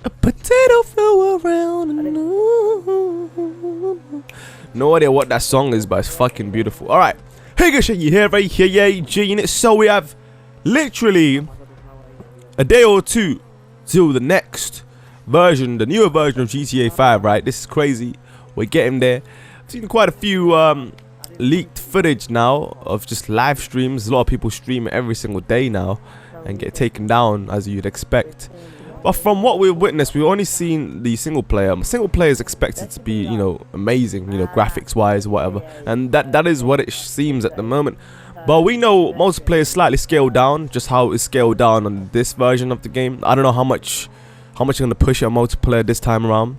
A potato flew around. No idea what that song is, but it's fucking beautiful. Alright. Hey guys, you here, right here, yeah, G-Unit. So we have literally a day or two till the next version, the newer version of GTA 5, right? This is crazy. We're getting there. I've seen quite a few leaked footage now of just live streams. A lot of people stream every single day now and get taken down, as you'd expect. But from what we've witnessed, we've only seen the single player. Single player is expected to be, you know, amazing, you know, graphics wise, whatever, and that is what it seems at the moment. But we know multiplayer is slightly scaled down, just how it's scaled down on this version of the game. I don't know how much I'm gonna push it on multiplayer this time around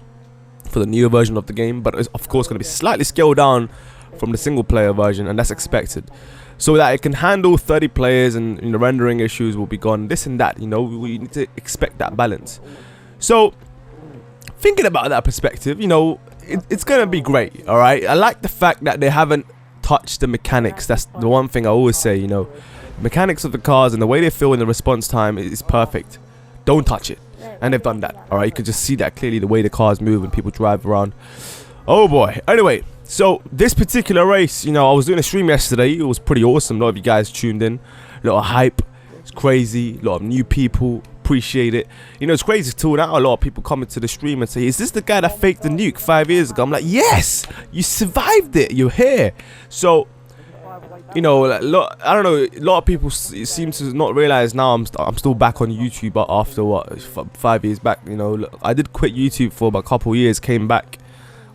for the newer version of the game, but it's of course gonna be slightly scaled down from the single player version, and that's expected, so that it can handle 30 players and, you know, rendering issues will be gone, this and that. You know, we need to expect that balance. So thinking about that perspective, you know, it's gonna be great. All right, I like the fact that they haven't touched the mechanics. That's the one thing I always say, you know, mechanics of the cars and the way they feel in the response time is perfect. Don't touch it, and they've done that. All right, you can just see that clearly, the way the cars move and people drive around. Oh boy. Anyway, so this particular race, you know, I was doing a stream yesterday. It was pretty awesome. A lot of you guys tuned in. A lot of hype. It's crazy. A lot of new people. Appreciate it. You know, it's crazy too. Now a lot of people come into the stream and say, is this the guy that faked the nuke 5 years ago? I'm like, yes, you survived it. You're here. So, you know, I don't know, a lot of people seem to not realize now I'm still back on YouTube after what, 5 years back. You know, I did quit YouTube for about a couple of years, came back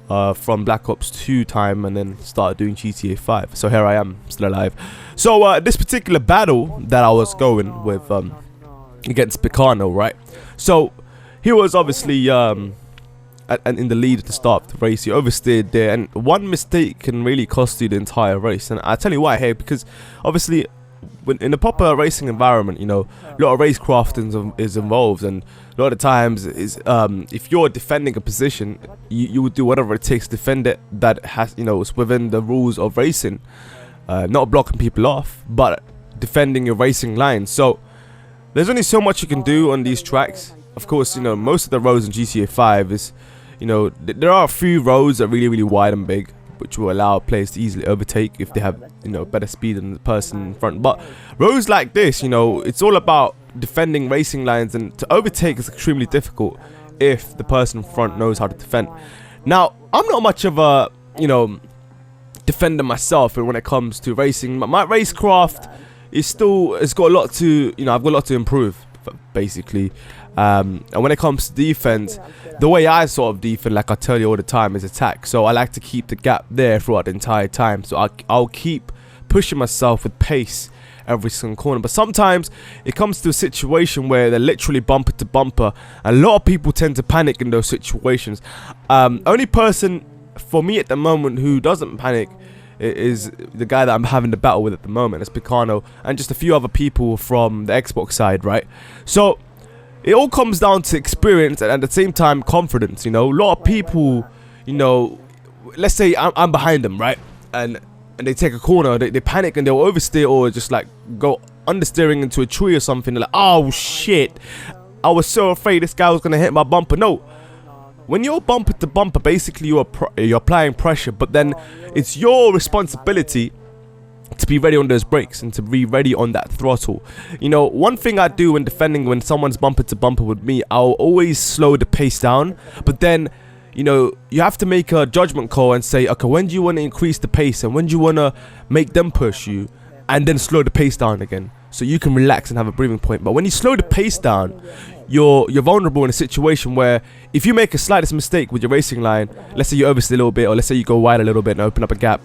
from Black Ops 2 time, and then started doing GTA 5. So here I am, still alive. So this particular battle that I was going with against Picano, right? So he was obviously in the lead at the start of the race. He oversteered there, and one mistake can really cost you the entire race. And I tell you why, hey, because obviously in a proper racing environment, you know, a lot of racecraft is involved, and a lot of times is if you're defending a position, you would do whatever it takes to defend it, that has, you know, it's within the rules of racing, not blocking people off, but defending your racing lines. So there's only so much you can do on these tracks. Of course, you know, most of the roads in GTA 5 is, you know, there are a few roads that are really wide and big, which will allow players to easily overtake if they have, you know, better speed than the person in front. But roads like this, you know, it's all about defending racing lines, and to overtake is extremely difficult if the person in front knows how to defend. Now, I'm not much of a, you know, defender myself when it comes to racing. My racecraft is still, it's got a lot to, you know, I've got a lot to improve, basically. And when it comes to defense, the way I sort of defend, like I tell you all the time, is attack. So I like to keep the gap there throughout the entire time. So I'll keep pushing myself with pace every single corner. But sometimes it comes to a situation where they're literally bumper to bumper, and a lot of people tend to panic in those situations. Only person for me at the moment who doesn't panic is the guy that I'm having the battle with at the moment. It's Picano, and just a few other people from the Xbox side, right? So it all comes down to experience and at the same time confidence. You know, a lot of people, you know, let's say I'm behind them, right, and they take a corner, they panic and they'll oversteer, or just like go understeering into a tree or something. They're like, oh shit, I was so afraid this guy was gonna hit my bumper. No, when you're bumper to bumper, basically you're applying pressure, but then it's your responsibility to be ready on those brakes and to be ready on that throttle. You know, one thing I do when defending, when someone's bumper to bumper with me, I'll always slow the pace down, but then, you know, you have to make a judgment call and say, okay, when do you want to increase the pace and when do you want to make them push you, and then slow the pace down again so you can relax and have a breathing point. But when you slow the pace down, you're vulnerable in a situation where if you make a slightest mistake with your racing line, let's say you oversteer a little bit, or let's say you go wide a little bit and open up a gap,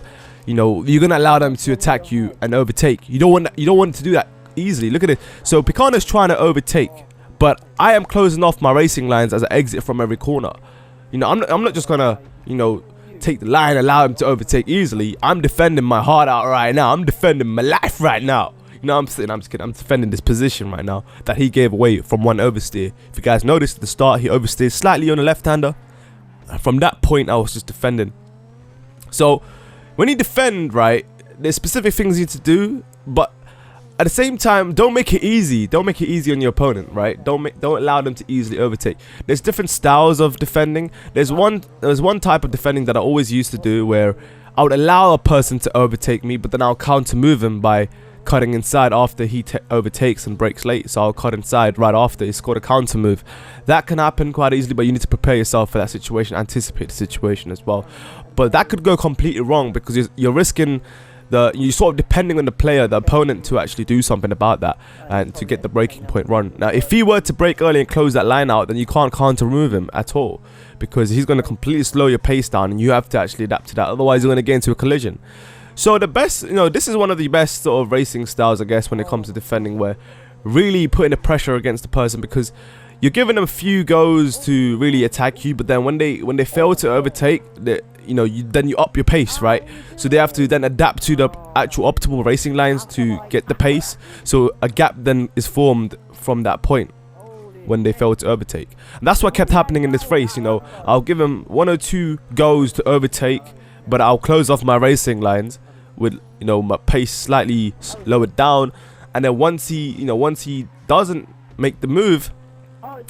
you know, you're gonna allow them to attack you and overtake. You don't want to do that easily. Look at it. So Picano's trying to overtake, but I am closing off my racing lines as I exit from every corner. You know, I'm not just gonna, you know, take the line, allow him to overtake easily. I'm defending my heart out right now. I'm defending my life right now. You know, I'm just kidding. I'm defending this position right now that he gave away from one oversteer. If you guys noticed at the start, he oversteered slightly on the left-hander. From that point, I was just defending. So when you defend, right, there's specific things you need to do, but at the same time, don't make it easy. Don't make it easy on your opponent, right? Don't allow them to easily overtake. There's different styles of defending. There's one type of defending that I always used to do, where I would allow a person to overtake me, but then I'll counter move him by cutting inside after he overtakes and breaks late. So I'll cut inside right after he scored a counter move. That can happen quite easily, but you need to prepare yourself for that situation, anticipate the situation as well. But that could go completely wrong, because you're risking you sort of depending on the player, the opponent, to actually do something about that and to get the breaking point run. Now, if he were to break early and close that line out, then you can't counter move him at all, because he's going to completely slow your pace down, and you have to actually adapt to that. Otherwise, you're going to get into a collision. So the best, this is one of the best sort of racing styles, I guess, when it comes to defending, where really putting the pressure against the person, because you're giving them a few goes to really attack you, but then when they fail to overtake, then you up your pace, right? So they have to then adapt to the actual optimal racing lines to get the pace. So a gap then is formed from that point when they fail to overtake. And that's what kept happening in this race. I'll give them 1 or 2 goes to overtake, but I'll close off my racing lines with my pace slightly lowered down, and then once he doesn't make the move,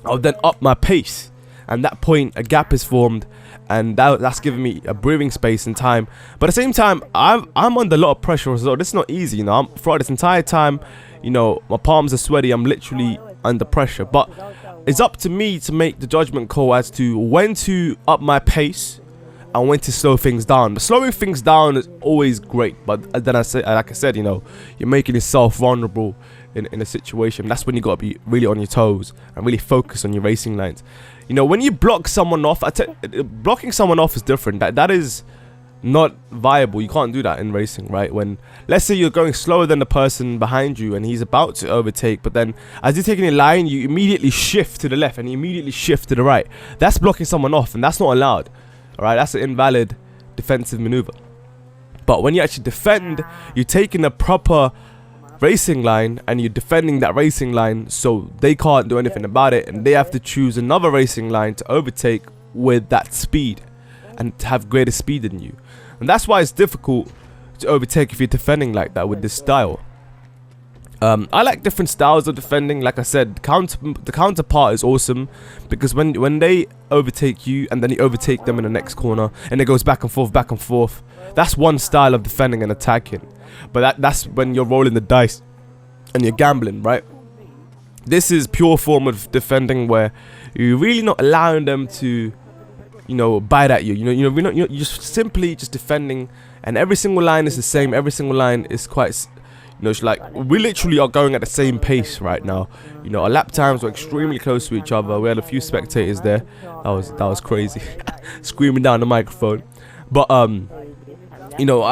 I'll then up my pace, and at that point a gap is formed, and that's giving me a breathing space and time. But at the same time, I'm under a lot of pressure as well. This is not easy, throughout this entire time, my palms are sweaty. I'm literally under pressure, but it's up to me to make the judgment call as to when to up my pace and when to slow things down. But slowing things down is always great, but then like I said, you're making yourself vulnerable in a situation. That's when you got to be really on your toes and really focus on your racing lines. When you block someone off, blocking someone off is different. That is not viable. You can't do that in racing, right? When, let's say, you're going slower than the person behind you and he's about to overtake, but then as you're taking a line, you immediately shift to the left and you immediately shift to the right. That's blocking someone off, and that's not allowed. All right, that's an invalid defensive maneuver. But when you actually defend, you're taking a proper racing line and you're defending that racing line, so they can't do anything about it, and they have to choose another racing line to overtake with that speed and to have greater speed than you. And that's why it's difficult to overtake if you're defending like that with this style. I like different styles of defending. Like I said, the counterpart is awesome, because when they overtake you and then you overtake them in the next corner and it goes back and forth, that's one style of defending and attacking. But that's when you're rolling the dice and you're gambling, right? This is pure form of defending where you're really not allowing them to, bite at you. You're just simply just defending, and every single line is the same. Every single line is quite, it's like we literally are going at the same pace right now. Our lap times were extremely close to each other. We had a few spectators there. That was crazy, screaming down the microphone. But I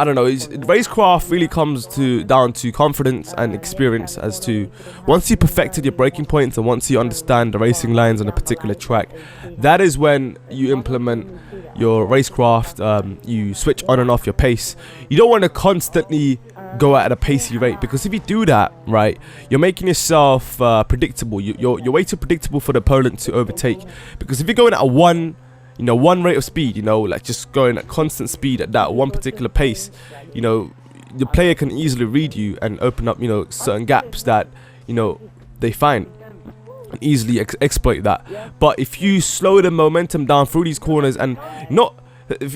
don't know. Racecraft really comes down to confidence and experience. As to once you perfected your braking points and once you understand the racing lines on a particular track, that is when you implement your racecraft. You switch on and off your pace. You don't want to constantly go at a pacey rate, because if you do that, right, you're making yourself predictable. You're way too predictable for the opponent to overtake. Because if you're going at a one rate of speed, like just going at constant speed at that one particular pace, the player can easily read you and open up, certain gaps that, they find, and easily exploit that. But if you slow the momentum down through these corners and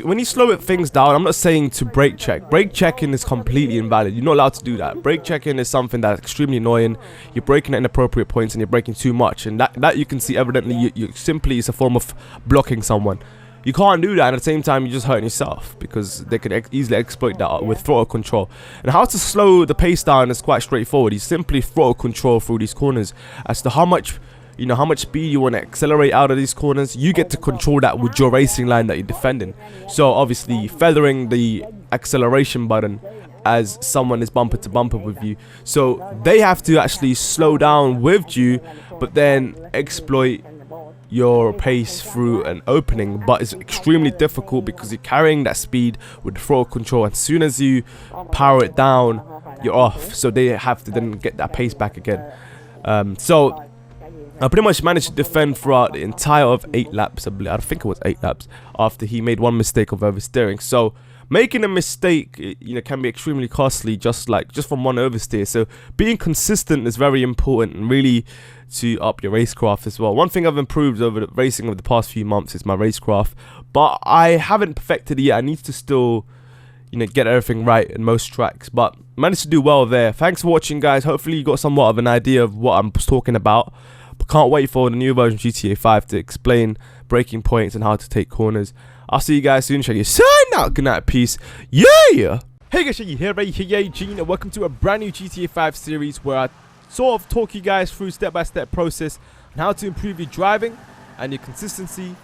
when you slow things down, I'm not saying to brake check. Brake checking is completely invalid. You're not allowed to do that. Brake checking is something that's extremely annoying. You're braking at inappropriate points and you're braking too much, and that you can see evidently. You simply is a form of blocking someone. You can't do that, and at the same time you're just hurting yourself, because they can easily exploit that with throttle control. And how to slow the pace down is quite straightforward. You simply throttle control through these corners. As to how much speed you want to accelerate out of these corners, you get to control that with your racing line that you're defending. So obviously feathering the acceleration button as someone is bumper to bumper with you, so they have to actually slow down with you, but then exploit your pace through an opening. But it's extremely difficult because you're carrying that speed with throttle control. As soon as you power it down, you're off, so they have to then get that pace back again. So I pretty much managed to defend throughout the entire of 8 laps. I think it was 8 laps, after he made one mistake of oversteering. So making a mistake, can be extremely costly, just from one oversteer. So being consistent is very important, and really to up your racecraft as well. One thing I've improved over the racing over the past few months is my racecraft, but I haven't perfected it yet. I need to still get everything right in most tracks, but managed to do well there. Thanks for watching, guys. Hopefully you got somewhat of an idea of what I'm talking about. But can't wait for the new version of GTA 5 to explain braking points and how to take corners. I'll see you guys soon. Shaggy sign out. Good night. Peace. Yeah. Hey guys, Shaggy here, Gene, and welcome to a brand new GTA 5 series where I sort of talk you guys through step-by-step process on how to improve your driving and your consistency